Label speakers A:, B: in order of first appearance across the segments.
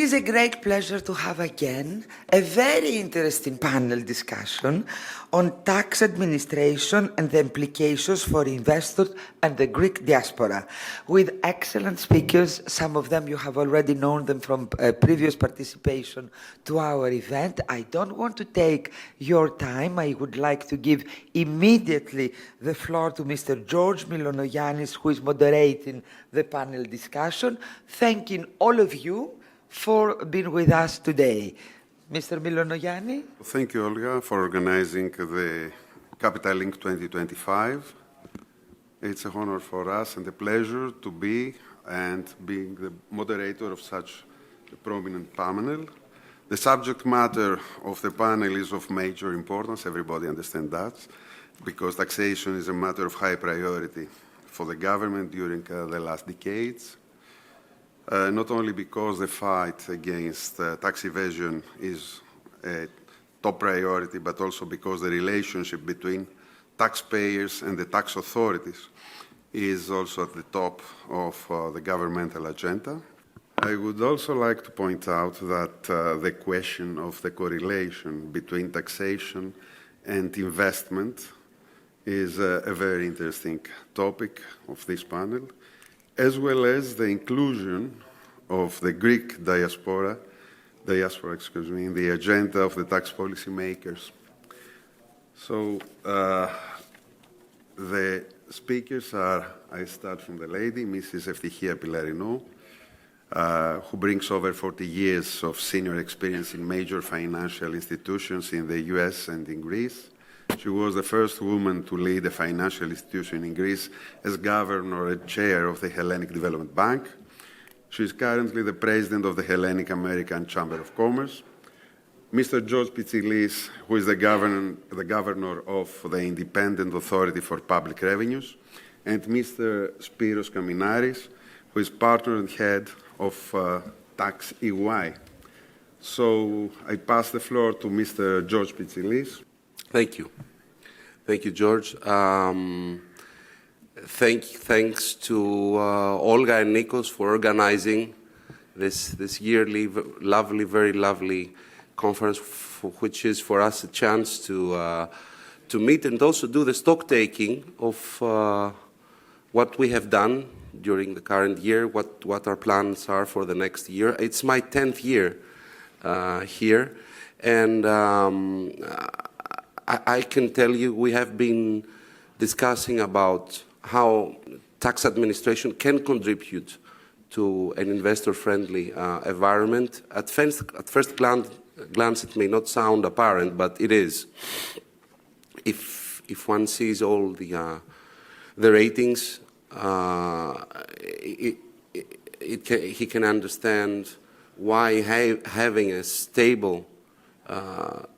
A: is a great pleasure to have again a very interesting panel discussion on tax administration and the implications for investors and the Greek diaspora, with excellent speakers. Some of them you have already known them from previous participation to our event. I don't want to take your time. I would like to give immediately the floor to Mr. George Mylonogiannis, who is moderating the panel discussion, thanking all of you for being with us today. Mr. Mylonogiannis?
B: Thank you, Olga, for organizing the Capital Link 2025. It's an honor for us and a pleasure to be and being the moderator of such a prominent panel. The subject matter of the panel is of major importance, everybody understands that, because taxation is a matter of high priority for the government during the last decades. Not only because the fight against tax evasion is a top priority, but also because the relationship between taxpayers and the tax authorities is also at the top of the governmental agenda. I would also like to point out that the question of the correlation between taxation and investment is a very interesting topic of this panel, as well as the inclusion of the Greek diaspora, in the agenda of the tax policy makers. So the speakers are, I start from the lady, Mrs. Eftihia Pylarinou, who brings over 40 years of senior experience in major financial institutions in the US and in Greece. She was the first woman to lead a financial institution in Greece as governor and chair of the Hellenic Development Bank. She is currently the president of the Hellenic American Chamber of Commerce. Mr. George Pitsilis, who is the governor of the Independent Authority for Public Revenues, and Mr. Spyros Kaminaris, who is partner and head of Tax EY. So I pass the floor to Mr. George Pitsilis.
C: Thank you. Thank you, George. Thanks to Olga and Nikos for organizing this yearly, very lovely conference, which is for us a chance to meet and also do the stock taking of what we have done during the current year, what our plans are for the next year. It's my 10th year here, and I can tell you we have been discussing about how tax administration can contribute to an investor-friendly environment. At first glance, it may not sound apparent, but it is. If one sees all the ratings, he can understand why having a stable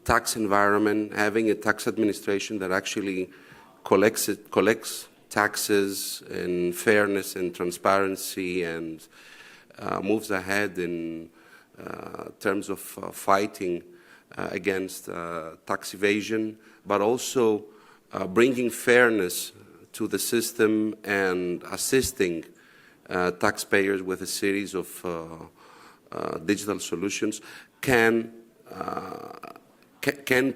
C: tax environment, having a tax administration that actually collects taxes in fairness and transparency and moves ahead in terms of fighting against tax evasion, but also bringing fairness to the system and assisting taxpayers with a series of digital solutions can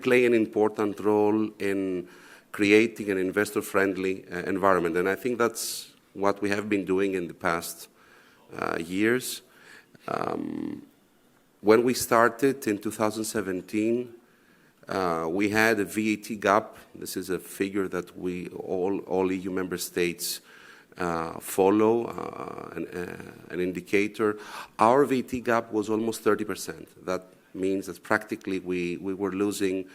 C: play an important role in creating an investor-friendly environment. And I think that's what we have been doing in the past years. When we started in 2017, we had a VAT gap. This is a figure that all EU member states follow, an indicator. Our VAT gap was almost 30%. That means that practically we were losing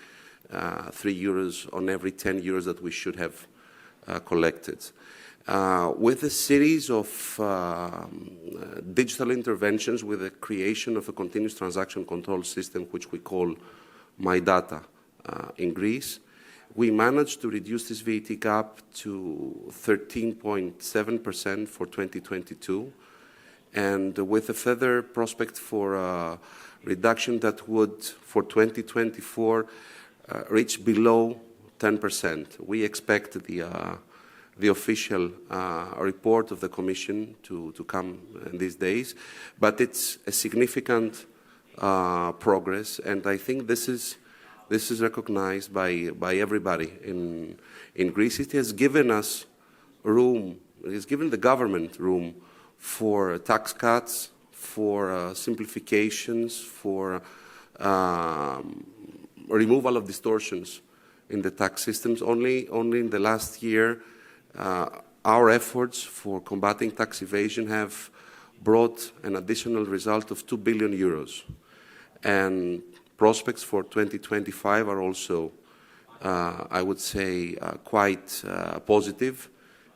C: €3 on every 10 euros that we should have collected. With a series of digital interventions, with the creation of a continuous transaction control system, which we call My Data in Greece, we managed to reduce this VAT gap to 13.7% for 2022, and with a further prospect for reduction that would, for 2024, reach below 10%. We expect the official report of the Commission to come in these days, but it's a significant progress, and I think this is recognized by everybody in Greece. It has given us room. It has given the government room for tax cuts, for simplifications, for removal of distortions in the tax systems. Only in the last year, our efforts for combating tax evasion have brought an additional result of 2 billion euros. And prospects for 2025 are also, I would say, quite positive.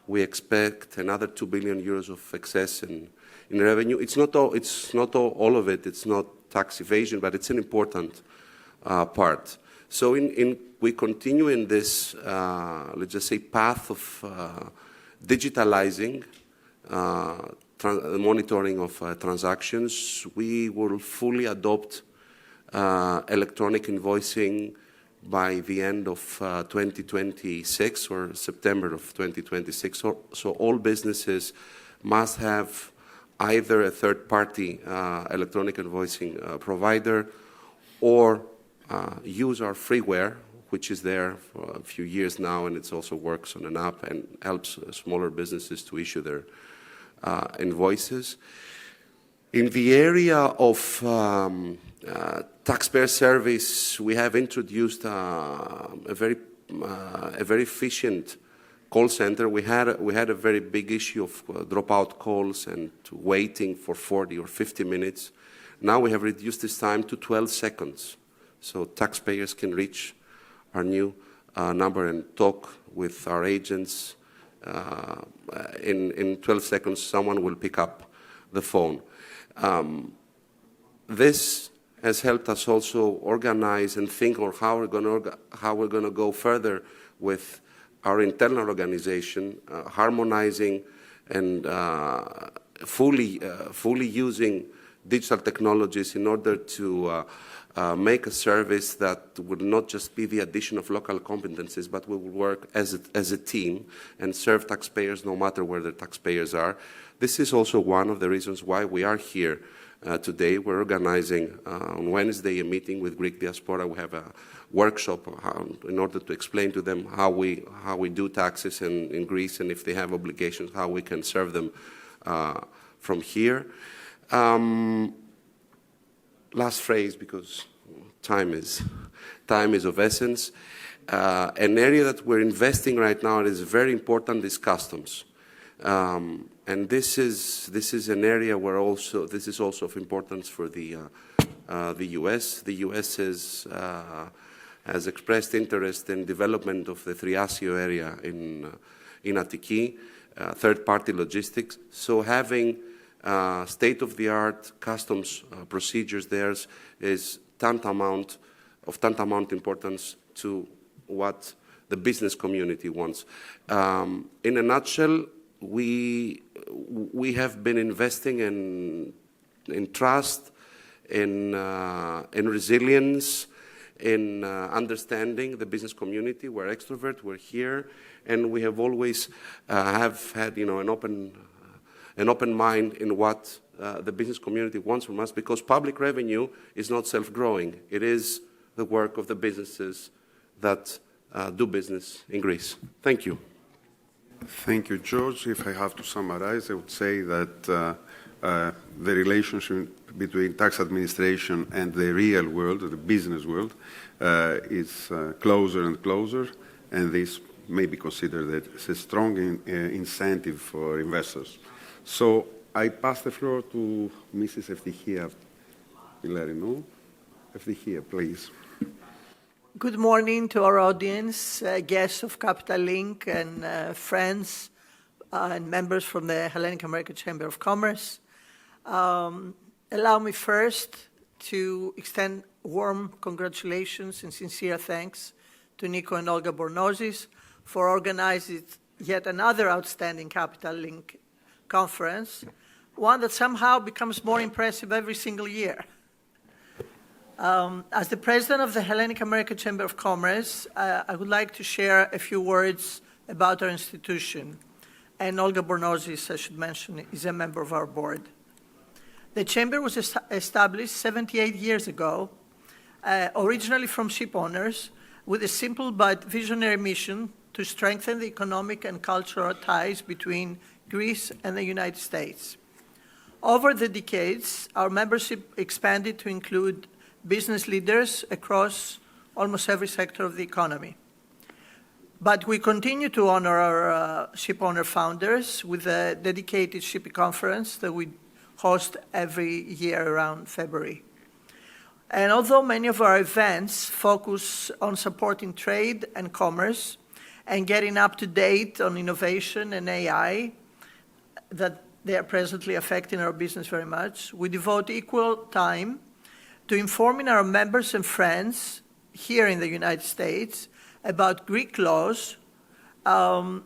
C: We expect another 2 billion euros of excess in revenue. It's not all of it. It's not tax evasion, but it's an important part. So we continue in this, let's just say, path of digitalizing the monitoring of transactions. We will fully adopt electronic invoicing by the end of 2026 or September of 2026. So all businesses must have either a third-party electronic invoicing provider or use our freeware, which is there for a few years now, and it also works on an app and helps smaller businesses to issue their invoices. In the area of taxpayer service, we have introduced a very efficient call center. We had a very big issue of dropout calls and waiting for 40 or 50 minutes. Now we have reduced this time to 12 seconds. So taxpayers can reach our new number and talk with our agents. In 12 seconds, someone will pick up the phone. This has helped us also organize and think on how we're going to go further with our internal organization, harmonizing and fully using digital technologies in order to make a service that would not just be the addition of local competencies, but we will work as a team and serve taxpayers no matter where the taxpayers are. This is also one of the reasons why we are here today. We're organizing on Wednesday a meeting with Greek diaspora. We have a workshop in order to explain to them how we do taxes in Greece, and if they have obligations, how we can serve them from here. Last phrase, because time is of essence. An area that we're investing right now that is very important is customs. And this is an area where this is also of importance for the U.S. The U.S. has expressed interest in development of the Thriasio area in Attiki, third-party logistics. So having state-of-the-art customs procedures there is tantamount importance to what the business community wants. In a nutshell, we have been investing in trust, in resilience, in understanding the business community. We're extrovert, we're here, and we have always have had an open mind in what the business community wants from us, because public revenue is not self-growing. It is the work of the businesses that do business in Greece. Thank you.
B: Thank you, George. If I have to summarize, I would say that the relationship between tax administration and the real world, the business world, is closer and closer, and this may be considered as a strong incentive for investors. So I pass the floor to Mrs. Eftihia Pylarinou. Eftihia, please.
D: Good morning to our audience, guests of Capital Link and friends and members from the Hellenic American Chamber of Commerce. Allow me first to extend warm congratulations and sincere thanks to Nico and Olga Bornozis for organizing yet another outstanding Capital Link conference, one that somehow becomes more impressive every single year. As the president of the Hellenic American Chamber of Commerce, I would like to share a few words about our institution. And Olga Bornozis, I should mention, is a member of our board. The Chamber was established 78 years ago, originally from ship owners, with a simple but visionary mission to strengthen the economic and cultural ties between Greece and the United States. Over the decades, our membership expanded to include business leaders across almost every sector of the economy. But we continue to honor our ship owner founders with a dedicated shipping conference that we host every year around February. And although many of our events focus on supporting trade and commerce and getting up to date on innovation and AI, that they are presently affecting our business very much, we devote equal time to informing our members and friends here in the United States about Greek laws and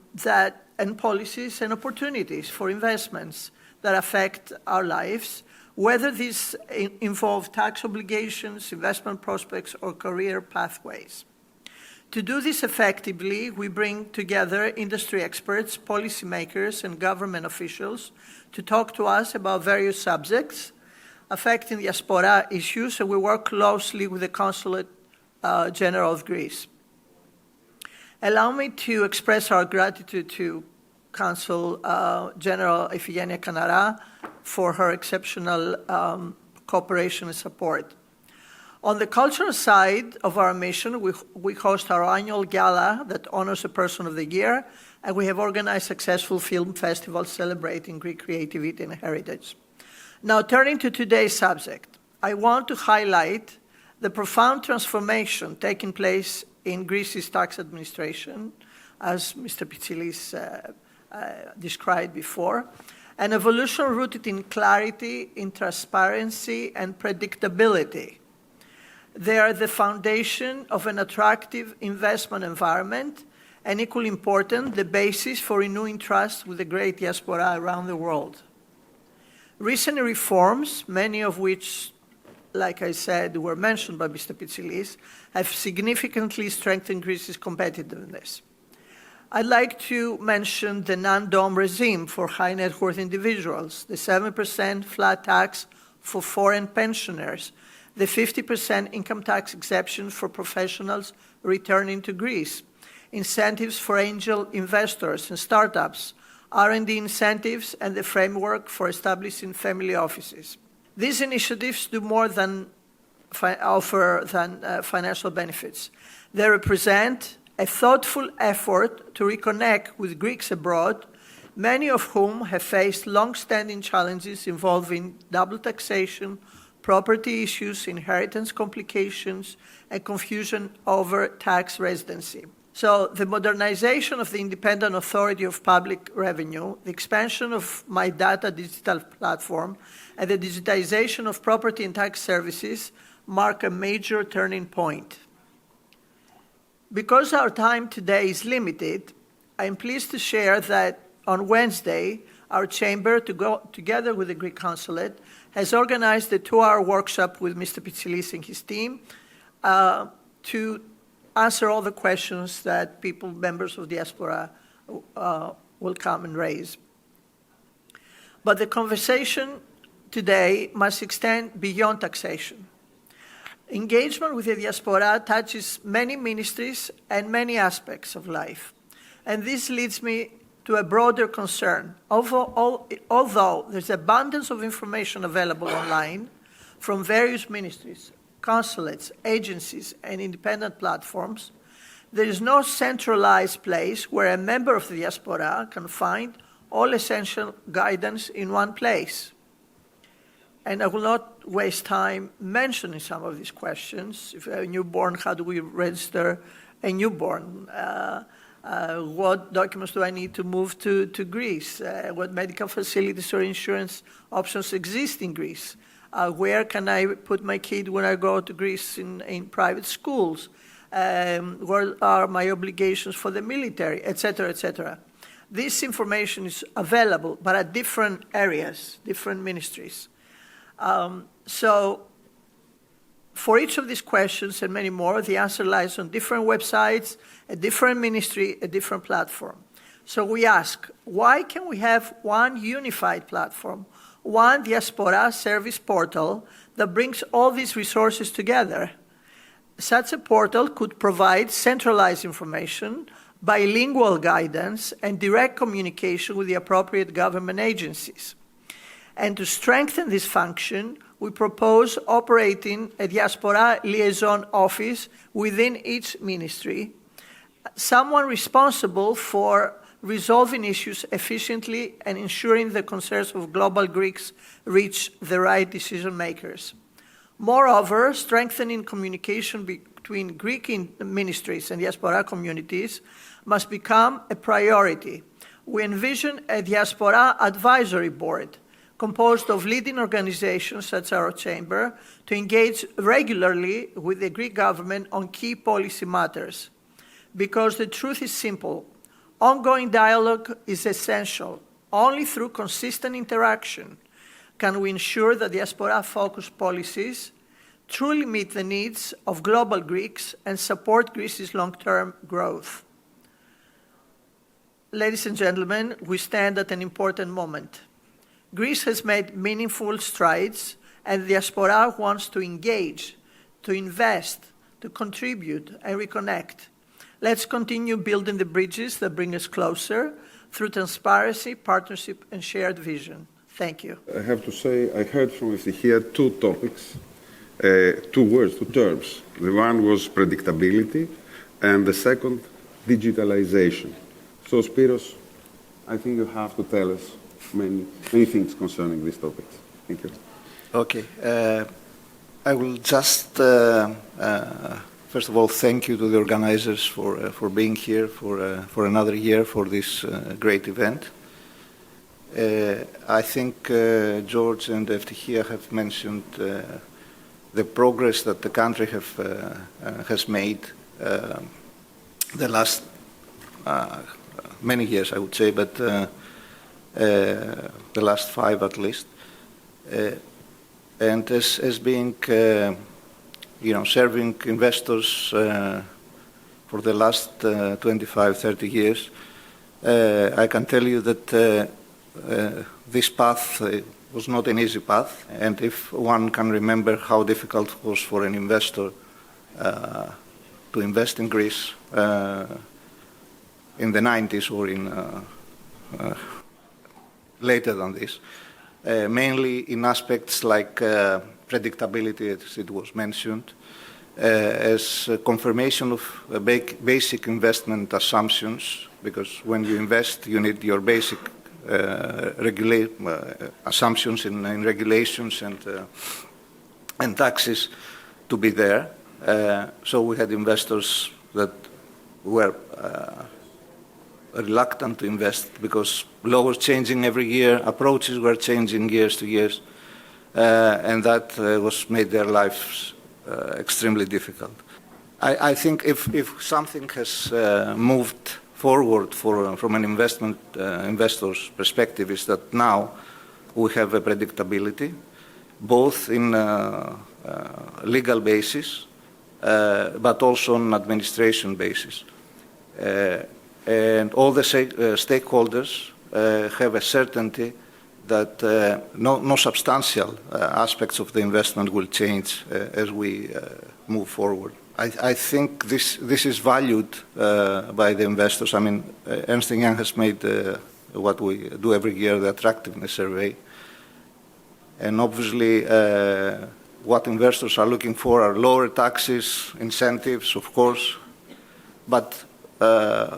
D: policies and opportunities for investments that affect our lives, whether these involve tax obligations, investment prospects, or career pathways. To do this effectively, we bring together industry experts, policymakers, and government officials to talk to us about various subjects affecting diaspora issues, and we work closely with the Consulate General of Greece. Allow me to express our gratitude to Consul General Eftihia for her exceptional cooperation and support. On the cultural side of our mission, we host our annual gala that honors a person of the year, and we have organized successful film festivals celebrating Greek creativity and heritage. Now, turning to today's subject, I want to highlight the profound transformation taking place in Greece's tax administration, as Mr. Pitsilis described before, an evolution rooted in clarity, in transparency, and predictability. They are the foundation of an attractive investment environment, and equally important, the basis for renewing trust with the great diaspora around the world. Recent reforms, many of which, like I said, were mentioned by Mr. Pitsilis, have significantly strengthened Greece's competitiveness. I'd like to mention the non-dom regime for high net worth individuals, the 7% flat tax for foreign pensioners, the 50% income tax exemption for professionals returning to Greece, incentives for angel investors and startups, R&D incentives, and the framework for establishing family offices. These initiatives do more than offer financial benefits. They represent a thoughtful effort to reconnect with Greeks abroad, many of whom have faced long-standing challenges involving double taxation, property issues, inheritance complications, and confusion over tax residency. So the modernization of the Independent Authority of Public Revenue, the expansion of My Data digital platform, and the digitization of property and tax services mark a major turning point. Because our time today is limited, I am pleased to share that on Wednesday, our chamber, together with the Greek Consulate, has organized a 2-hour workshop with Mr. Pitsilis and his team to answer all the questions that members of diaspora will come and raise. But the conversation today must extend beyond taxation. Engagement with the diaspora touches many ministries and many aspects of life. And this leads me to a broader concern. Although there's abundance of information available online from various ministries, consulates, agencies, and independent platforms, there is no centralized place where a member of the diaspora can find all essential guidance in one place. And I will not waste time mentioning some of these questions. If you have a newborn, how do we register a newborn? What documents do I need to move to Greece? What medical facilities or insurance options exist in Greece? Where can I put my kid when I go to Greece in private schools? What are my obligations for the military, et cetera, et cetera? This information is available, but at different areas, different ministries. So for each of these questions and many more, the answer lies on different websites, a different ministry, a different platform. So we ask, why can we have one unified platform one Diaspora service portal that brings all these resources together. Such a portal could provide centralized information, bilingual guidance, and direct communication with the appropriate government agencies. And to strengthen this function, we propose operating a Diaspora liaison office within each ministry, someone responsible for resolving issues efficiently and ensuring the concerns of global Greeks reach the right decision makers. Moreover, strengthening communication between Greek ministries and Diaspora communities must become a priority. We envision a Diaspora advisory board composed of leading organizations such as our chamber to engage regularly with the Greek government on key policy matters. Because the truth is simple, ongoing dialogue is essential. Only through consistent interaction can we ensure that Diaspora-focused policies truly meet the needs of global Greeks and support Greece's long-term growth. Ladies and gentlemen, we stand at an important moment. Greece has made meaningful strides, and the Diaspora wants to engage, to invest, to contribute, and reconnect. Let's continue building the bridges that bring us closer through transparency, partnership, and shared vision. Thank you.
B: I have to say, I heard from Eftihia two topics, two terms. The one was predictability, and the second, digitalization. So, Spyros, I think you have to tell us many things concerning these topics. Thank you.
E: Okay. I will just, first of all, thank you to the organizers for being here for another year for this great event. I think George and Eftihia have mentioned the progress that the country has made the last many years, I would say, but the last 5 at least. And as being, serving investors for the last 25, 30 years, I can tell you that this path was not an easy path. And if one can remember how difficult it was for an investor to invest in Greece in the 90s or in later than this, mainly in aspects like predictability, as it was mentioned, as a confirmation of basic investment assumptions, because when you invest, you need your basic assumptions in regulations and taxes to be there. So we had investors that were reluctant to invest because law was changing every year, approaches were changing years to years, and that made their lives extremely difficult. I think if something has moved forward from an investor's perspective is that now we have a predictability, both in legal basis, but also on administration basis. And all the stakeholders have a certainty that no substantial aspects of the investment will change as we move forward. I think this is valued by the investors. I mean, Ernst & Young has made what we do every year, the attractiveness survey. And obviously, what investors are looking for are lower taxes, incentives, of course, but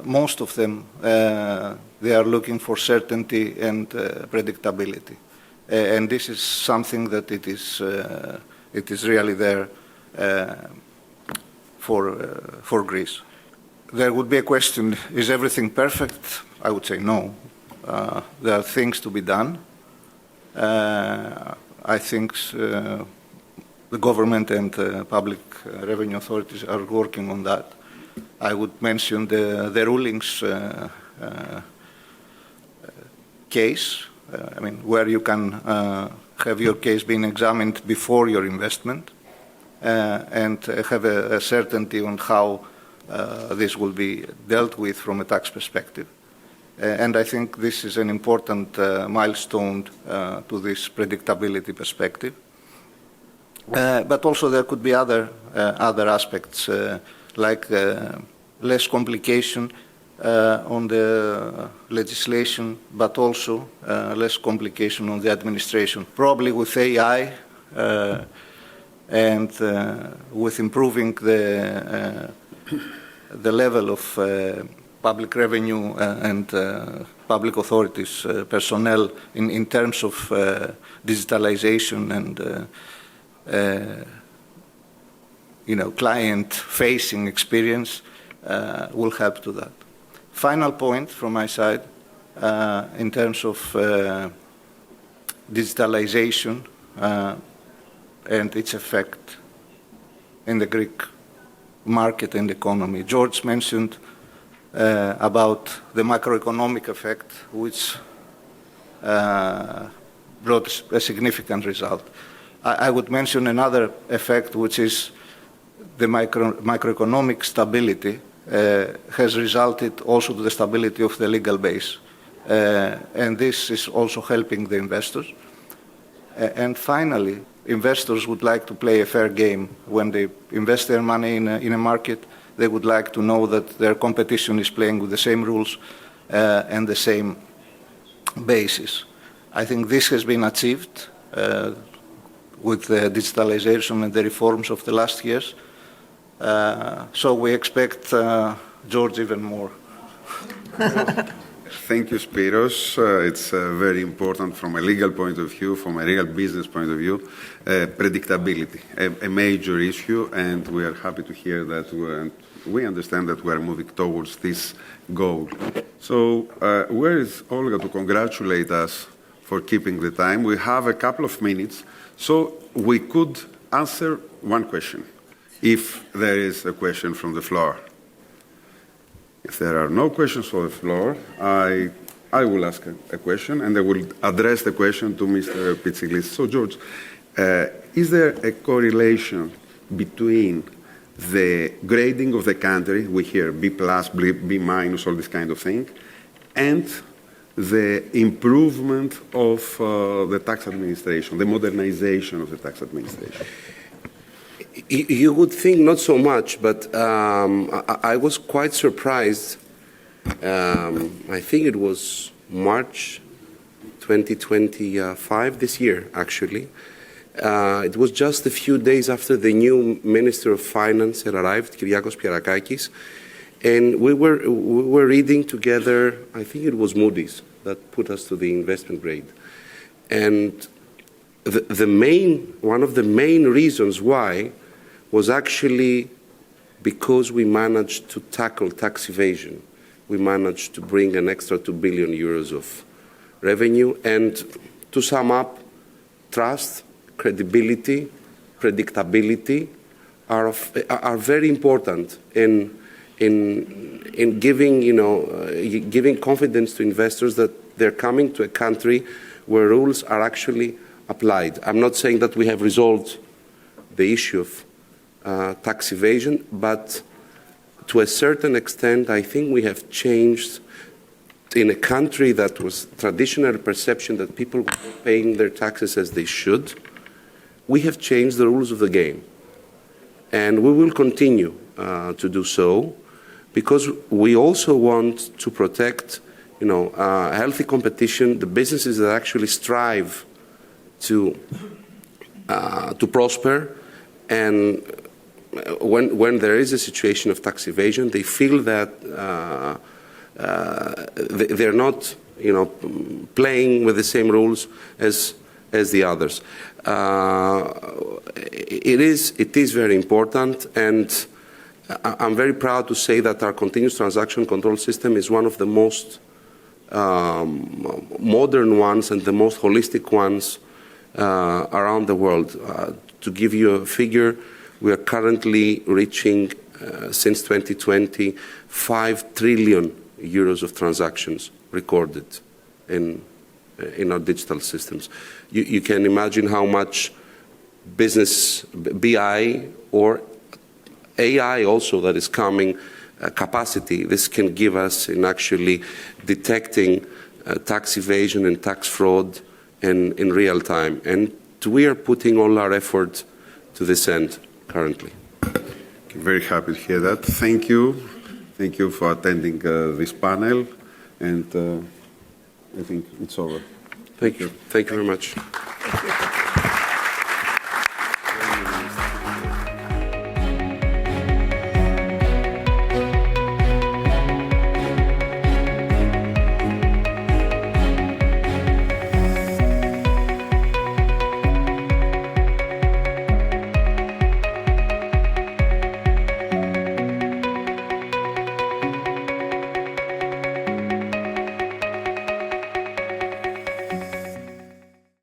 E: most of them, they are looking for certainty and predictability. And this is something that it is really there for Greece. There would be a question, is everything perfect? I would say no. There are things to be done. I think the government and public revenue authorities are working on that. I would mention the rulings case, where you can have your case being examined before your investment and have a certainty on how this will be dealt with from a tax perspective. And I think this is an important milestone to this predictability perspective. But also there could be other aspects like less complication on the legislation, but also less complication on the administration. Probably with AI and with improving the level of public revenue and public authorities personnel in terms of digitalization and client-facing experience will help to that. Final point from my side, in terms of digitalization and its effect in the Greek market and economy. George mentioned about the macroeconomic effect, which brought a significant result. I would mention another effect, which is the macroeconomic stability has resulted also to the stability of the legal base. And this is also helping the investors. And finally, investors would like to play a fair game. When they invest their money in a market, they would like to know that their competition is playing with the same rules and the same basis. I think this has been achieved with the digitalization and the reforms of the last years. So we expect George even more.
B: Thank you, Spyros. It's very important from a legal point of view, from a real business point of view, predictability, a major issue, and we are happy to hear that we understand that we are moving towards this goal. So where is Olga to congratulate us for keeping the time? We have a couple of minutes, so we could answer one question, if there is a question from the floor. If there are no questions from the floor, I will ask a question, and I will address the question to Mr. Pitsilis. So, George, is there a correlation between the grading of the country, we hear B+, B minus, all this kind of thing, and the improvement of the tax administration, the modernization of the tax administration?
C: You would think not so much, but I was quite surprised. I think it was March 2025, this year, actually. It was just a few days after the new Minister of Finance had arrived, Diakopoulos, and we were reading together, I think it was Moody's that put us to the investment grade. And one of the main reasons why was actually because we managed to tackle tax evasion. We managed to bring an extra 2 billion euros of revenue. And to sum up, trust, credibility, predictability are very important in giving, giving confidence to investors that they're coming to a country where rules are actually applied. I'm not saying that we have resolved the issue of tax evasion, but to a certain extent, I think we have changed in a country that was traditional perception that people were paying their taxes as they should. We have changed the rules of the game, and we will continue to do so because we also want to protect, healthy competition, the businesses that actually strive to prosper, and when there is a situation of tax evasion, they feel that they're not, playing with the same rules as the others. It is very important, and I'm very proud to say that our continuous transaction control system is one of the most modern ones and the most holistic ones around the world. To give you a figure, we are currently reaching, since 2020, 5 trillion euros of transactions recorded in our digital systems. You can imagine how much business BI or AI also that is coming capacity, this can give us in actually detecting tax evasion and tax fraud in real time. And we are putting all our effort to this end currently.
B: Very happy to hear that. Thank you. Thank you for attending this panel. And I think it's over.
C: Thank you. Thank you very much.